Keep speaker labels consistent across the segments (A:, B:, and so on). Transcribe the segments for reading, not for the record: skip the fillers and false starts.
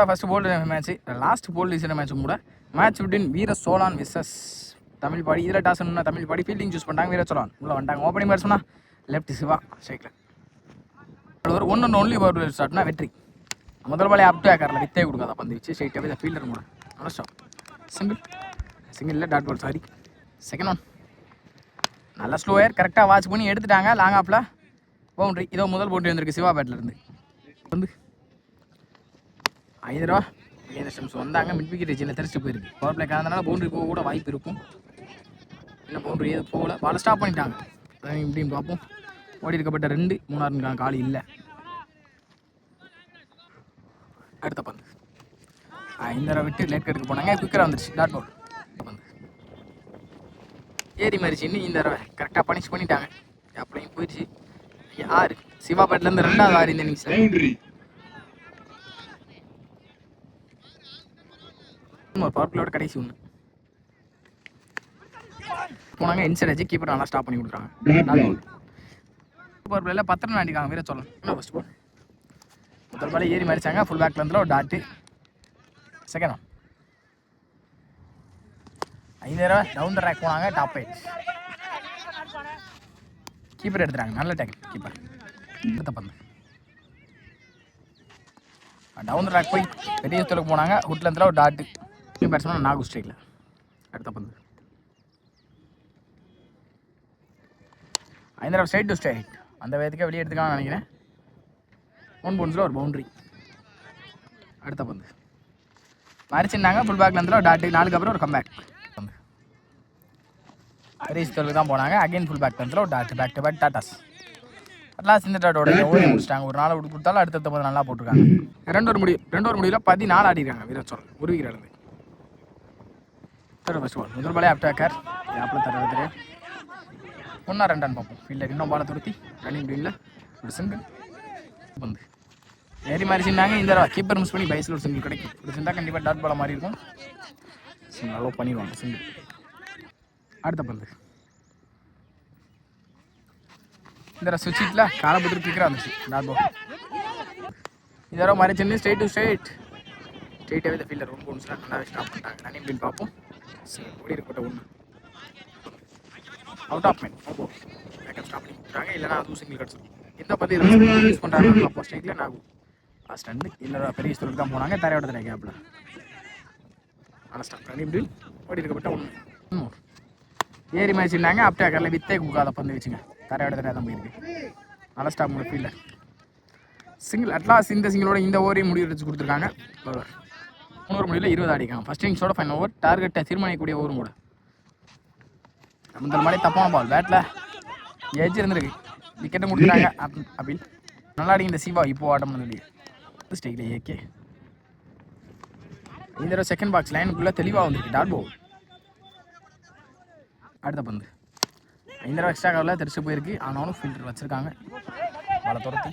A: First bowled match, last bowled வீசின மேட்ச்சும் கூட. மேட்ச் விட்டின் வீர சோலான் விசஸ் தமிழ் பாடி. இதில் டாஸ் ஒன்று தமிழ் பாடி ஃபீல்டிங் சூஸ் பண்ணிட்டாங்க. வீர சோலான் உள்ள வந்துட்டாங்க. ஓப்பனிங் பேட்ஸ்மனா லெஃப்ட் சிவா ஸ்ட்ரைக்கில். ஒரு ஒன்று ஒன்லி பவர் ஸ்டார்ட்னா வெற்றி. முதல் பாலே அப் டு ஏக்கரில் வித்தே கொடுக்காத பந்து வச்சு ஸ்ட்ரைட்டாகவே இந்த ஃபீல்டர் கூட நல்ல stop. Single dot ball sorry. Second one நல்ல ஸ்லோயர் கரெக்டாக வாட்ச் பண்ணி எடுத்துட்டாங்க. லாங் ஆஃபில் பவுண்ட்ரி. இதோ முதல் பவுண்ட்ரி வந்திருக்கு சிவா பேட்லேருந்து. வந்து 5 ரூபா ஸ்டெம்ஸ் வந்தாங்க. மிட் விக்கெட் சின்ன தெரிச்சு போயிருக்கு. பவர் பிளே காரணத்தினால பவுண்ட்ரி போக கூட வாய்ப்பு இருக்கும். இன்னும் பவுண்ட்ரி எது போகல. பாலை ஸ்டாப் பண்ணிட்டாங்க. இப்படின்னு பார்ப்போம். ஓடி இருக்கப்பட்ட 2 3 காலி இல்லை. அடுத்த பந்து 5 ரூபா விட்டு லேட் எடுக்க போனாங்க. குயிக்கராக வந்துருச்சு டாட் பால். பந்து ஏறி மாதிரிச்சின்னு இந்த தடவை கரெக்டாக பனிஷ் பண்ணிட்டாங்க. அப்படியும் போயிடுச்சு. 6 சிவா பேட்லேருந்து 2வது 6 இந்த இன்னிங்ஸ். பவர் பிளேயோட கடைசி ஒன்று போனாங்க. இன்சைட் அடிச்சு கீப்பர் நல்லா ஸ்டாப் பண்ணி கொடுக்குறாங்க. பவர் பிளேயில் 10 ரன் அடிக்காங்க. வீர சொல்லலாம். என்ன ஃபர்ஸ்ட் பால் முதல் பால் ஏறி மறிச்சாங்க. ஃபுல் பேக்லேருந்து ஒரு டாட்டு. செகண்ட் ஒன் 5 ரூபா டவுன் த ட்ராக் போனாங்க. டாப் 8 கீப்பர் எடுத்துட்டாங்க. நல்ல டேக் கீப்பர். அடுத்த பந்து டவுன் த ட்ராக் போய் பெரிய ஸ்டோலுக்கு போனாங்க. ஹுட்லேருந்து ஒரு டாட்டு. பேட்ஸ்மேன் நாகு ஸ்ட்ரைக்கில். அடுத்த பந்து 5 ரூபா ஸ்ட்ரைட் டு ஸ்ட்ரைட். அந்த வேகத்துக்கே வெளியே எடுத்துக்கான்னு நினைக்கிறேன். 1 பவுன்ஸில் ஒரு பவுண்ட்ரி. அடுத்த பந்து மறிச்சிருந்தாங்க. ஃபுல் பேக்லேருந்து ஒரு டாட்டு. 4க்கு அப்புறம் ஒரு கம்பேக். பெரிய ஸ்டோலுக்கு தான் போனாங்க. அகைன் ஃபுல் பேக்லேருந்து ஒரு dot. Back to back dots. At last இந்த டாட்டோட ஓடி முடிச்சிட்டாங்க. ஒரு 4 கொடுத்தாலும் அடுத்த பந்து நல்லா போட்டிருக்காங்க. 2 ஓவர் முடிவில் 14 ஆடிருக்காங்க. வீர சோழன் ஒரு விக்கெட் இருந்து. ஃபர்ஸ்ட் பால் முதல் பாலே அப் டேக்கர். ஆப்பில் தர 1 2 ரன் பார்ப்போம். ஃபீல்டர் இன்னும் பாலை துருத்தி ரன்னிங் டீமில் ஒரு சிங்கிள் பந்து ஏறி மாதிரி செஞ்சாங்க. இந்த கீப்பர் மிஸ் பண்ணி பைஸில் ஒரு சிங்கிள் கிடைக்கும். ஒரு செஞ்சால் கண்டிப்பாக டாட் பாலை மாதிரி இருக்கும். சிங்கிள் அலோவ் பண்ணிடுவாங்க. சிங்கிள். அடுத்த பந்து இந்த சுவிட்சில் காலை போட்டு கிளிக்கராக இருந்துச்சு. Dot ball. இந்த தடவை மாதிரி செஞ்சு ஸ்ட்ரைட் டு ஸ்ட்ரைட்டாகவே இந்த ஃபீல்டர் 1 பவுன்ஸில் நல்லாவே ஸ்டாப் பண்ணிட்டாங்க. ரன்னிங் டீம் பார்ப்போம். ஓடி இருக்கட்ட 1 out of mind. Backup stop பண்ணி கொடுக்குறாங்க. இல்லைனா அதுவும் சிங்கிள் கிடச்சிடும். இந்த பற்றி யூஸ் பண்ணுறாங்க. அப்போ ஸ்ட்ரைக்கில் நாகும் லாஸ்ட் ரெண்டு இல்லை பெரிய ஸ்டோருக்கு தான் போனாங்க. தரையோட தரை கேப்பில் ஆனால் ஸ்டாப் பண்ணி இப்படி ஓடி இருக்கப்பட்ட 1 ஏறி மேய்ச்சிருந்தாங்க. அப்டே கரில் வித்தே கொடுக்காத பந்து வச்சுங்க. தரையோட தரையாக தான் போயிருக்கு. நல்லா ஸ்டாப் பண்ண ஃபீல்டர் சிங்கிள். அட்லாஸ்ட் இந்த சிங்கிளோட இந்த ஓவரையும் முடிவு வச்சு கொடுத்துருக்காங்க. 3 ஓவர் முடிவில் 20 ஆடிக்காங்க. ஃபர்ஸ்ட் இன்னிங்ஸோட ஃபைனல் ஓவர். டார்கெட்டை தீர்மானிக்கக்கூடிய ஓவரும் கூட. முதல் மாதிரி தப்பான பால். பேட்டில் எஜ் இருந்திருக்கு. விக்கெட்டும் கொடுத்துட்டாங்க. அப்படி நல்லா அடிங்க இந்த சிவா. இப்போ ஆட்டம் பண்ணி ஸ்டேக்கில் ஏகே இந்த தடவை செகண்ட் பாக்ஸ் லைனுக்குள்ளே தெளிவாக வந்துருக்கு. Dot ball. அடுத்த பந்து இந்த தடவை எக்ஸ்ட்ரா கவரில் தெரிச்சு போயிருக்கு. ஆனாலும் ஃபீல்டர் வச்சுருக்காங்க. பாலை துரத்தி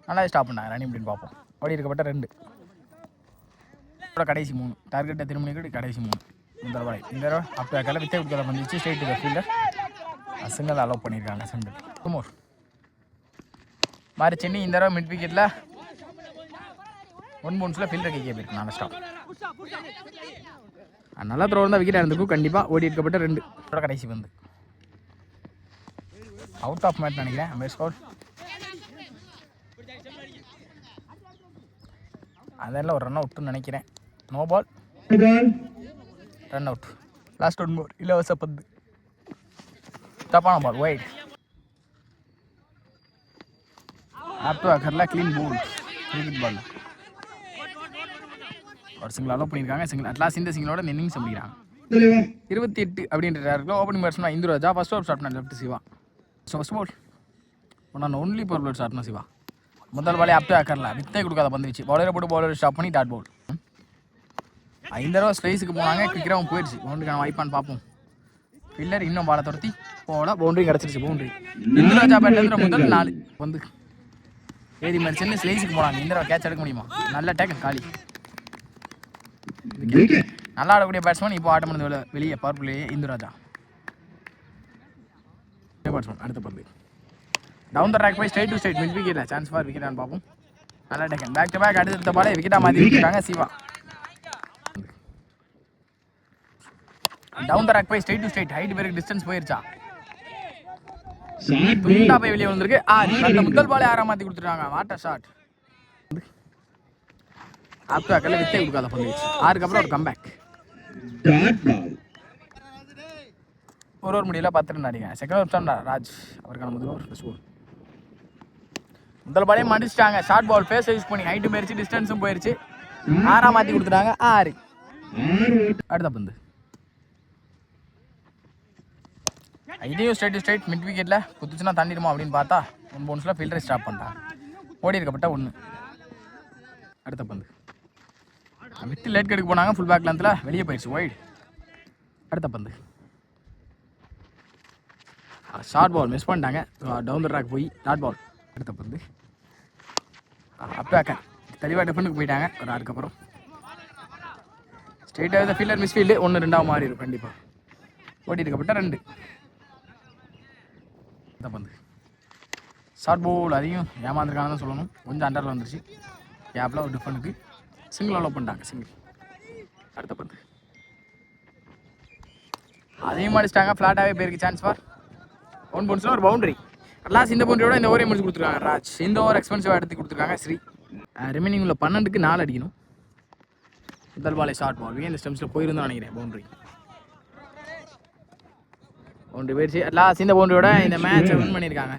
A: நல்லா ஸ்டாப் பண்ணாங்க. ரன்னிங் அப்படின்னு பார்ப்போம். ஓடி இருக்கப்பட்ட 2 கடைசி 3 டார்கெட்டை திருமணிக்கு கடைசி 3 முதல் பால். இந்த தடவை அப்போ கலை வித்தே கொடுக்கல வந்துச்சு. Straight to fielder single allow பண்ணியிருக்காங்க. சிங்கிள். 2 more மாதிரி சென்னி இந்த தடவை மிட் விக்கெட்டில் 1 பவுன்ஸில் ஃபீல்டர் கைக்கே போயிருக்கு. நல்லா ஸ்டாப். நல்லா த்ரோ இருந்தால் விக்கெட்டாக இருந்திருக்கும் கண்டிப்பாக. ஓடி இருக்கப்பட்ட 2 கடைசி வந்து அவுட் ஆஃப் மேட்ச் நினைக்கிறேன். அம்பேர் ஸ்கோர் அதெல்லாம் ஒரு ரன் அவுட்னு நினைக்கிறேன். No ball run out. Last 1 more இலவச பந்து. தப்பான பால் ஒயிட். ஆப் டு அக்கரில் க்ளீன் போல். கிரிக்கெட் பால் ஒரு சிங்கிள் அலோவ் பண்ணியிருக்காங்க. சிங்கிள். அட்லாஸ்ட் இந்த சிங்கிளோட இன்னிங்ஸ் முடிக்கிறாங்க. 28 அப்படின்ற டேரக்டில் opening batsman Induraja. First over start பண்ண left Siva. So first ball only power பிளேட் ஸ்டார்ட்னா சிவா. முதல் பாலே அப் டு அக்கரில் வித்தே கொடுக்காத பந்து வச்சு பவுலரை போட்டு பவுலர் ஸ்டாப் பண்ணி டாட் பால். 5 தடவை ஸ்பேஸுக்கு போனாங்க. கிரிக்கெட்டாகவும் போயிடுச்சு. பவுண்டரிக்கான வாய்ப்பான்னு பார்ப்போம். ஃபீல்டர் இன்னும் பாலை துரத்தி போகல. பவுண்டரி கிடச்சிருச்சு. பவுண்டரி. இந்துராஜா பேட்லேருந்து முதல் 4 வந்து ஏறி மாதிரி சென்று ஸ்லைஸுக்கு போனாங்க. இந்த தடவை கேட்ச் எடுக்க முடியுமா? நல்ல டேக் காலி. நல்லா ஆடக்கூடிய பேட்ஸ்மேன் இப்போ ஆட்டம் பண்ணது வெளியே பவர் பிளேயே இந்துராஜா பேட்ஸ்மேன். அடுத்த பந்து டவுன் த ட்ராக் போய் ஸ்ட்ரைட் டு ஸ்ட்ரைட் மிட் விக்கெட்டில் சான்ஸ் ஃபார் விக்கெட்டான்னு பார்ப்போம். நல்லா டேக்கன் பேக் டு பேக் அடுத்த பாலே விக்கெட்டாக மாற்றி வச்சுருக்காங்க சிவா. டவுன் த ராக் போய் ஸ்ட்ரைட் டு ஸ்ட்ரைட் ஹைட் பேருக்கு டிஸ்டன்ஸ் போயிருச்சா, துண்டா போய் வெளியே வந்திருக்கு. அந்த முதல் பாலே 6 மாற்றி கொடுத்துருக்காங்க. Water shot. ஆப்டாக்கல்ல வித்தை கொடுக்காத பண்ணிடுச்சு. 6க்கு அப்புறம் ஒரு கம்பேக். ஒரு முடியல 10 ரன் அடிங்க. செகண்ட் ஓவர் தான் ராஜ் அவருக்கான முதல் ஓவர். முதல் பாலே மடிச்சிட்டாங்க. ஷார்ட் பால் ஃபேஸ் யூஸ் பண்ணி ஹைட்டும் போயிருச்சு டிஸ்டன்ஸும் போயிருச்சு. 6 மாற்றி கொடுத்துட்டாங்க. 6. அடுத்த பந்து இதையும் ஸ்ட்ரைட் டு ஸ்ட்ரைட் மிட் விக்கெட்டில் குத்துச்சுன்னா தண்டிடுமா அப்படின்னு பார்த்தா 1 பவுன்ஸில் ஃபீல்டரை ஸ்டாப் பண்ணிட்டாங்க. ஓடி இருக்கப்பட்ட 1. அடுத்த பந்து விட்டு லேட் கெடுக்க போனாங்க. ஃபுல் பேக் லென்த்தில் வெளியே போயிடுச்சு ஒய்டு. அடுத்த பந்து ஷார்ட் பால் மிஸ் பண்ணிட்டாங்க. டவுன் த ட்ராக் போய் டாட் பால். அடுத்த பந்து அப்பேக்க தெளிவாக டிஃபனுக்கு போயிட்டாங்க. ஒரு 6க்கு அப்புறம் ஸ்ட்ரெயிட்டாக ஃபீல்டர் மிஸ் ஃபீல்டு 1-2 மாறிடும் கண்டிப்பாக. ஓடி இருக்கப்பட்ட 2. அடுத்த பந்து ஷார்ட் பால் அதையும் ஏமாந்துருக்கானு தான் சொல்லணும். கொஞ்சம் அண்டரில் வந்துருச்சு. கேப்பில் ஒரு டிஃபனுக்கு சிங்கிள் அலோவ் பண்ணிட்டாங்க. சிங்கிள். அடுத்த பந்து அதையும் அடிச்சிட்டாங்க. ஃப்ளாட்டாகவே போயிருக்கு. சான்ஸ் ஃபார் 1 பவுன்ஸில் ஒரு பவுண்டரி. லாஸ்ட் இந்த பவுண்டரியோட இந்த ஓவரே முடிச்சு கொடுத்துருக்காங்க ராஜ். இந்த ஓவர் எக்ஸ்பென்சிவாக எடுத்து கொடுத்துருக்காங்க ஸ்ரீ. ரிமைனிங் உள்ள 12க்கு 4 அடிக்கணும். முதல் பாலே ஷார்ட் பால் இந்த ஸ்டெம்ஸில் போயிருந்தோம் நினைக்கிறேன். பவுண்டரி போயிடுச்சு. லாஸ்ட் இந்த பவுண்டரியோட இந்த மேட்சை வின் பண்ணியிருக்காங்க.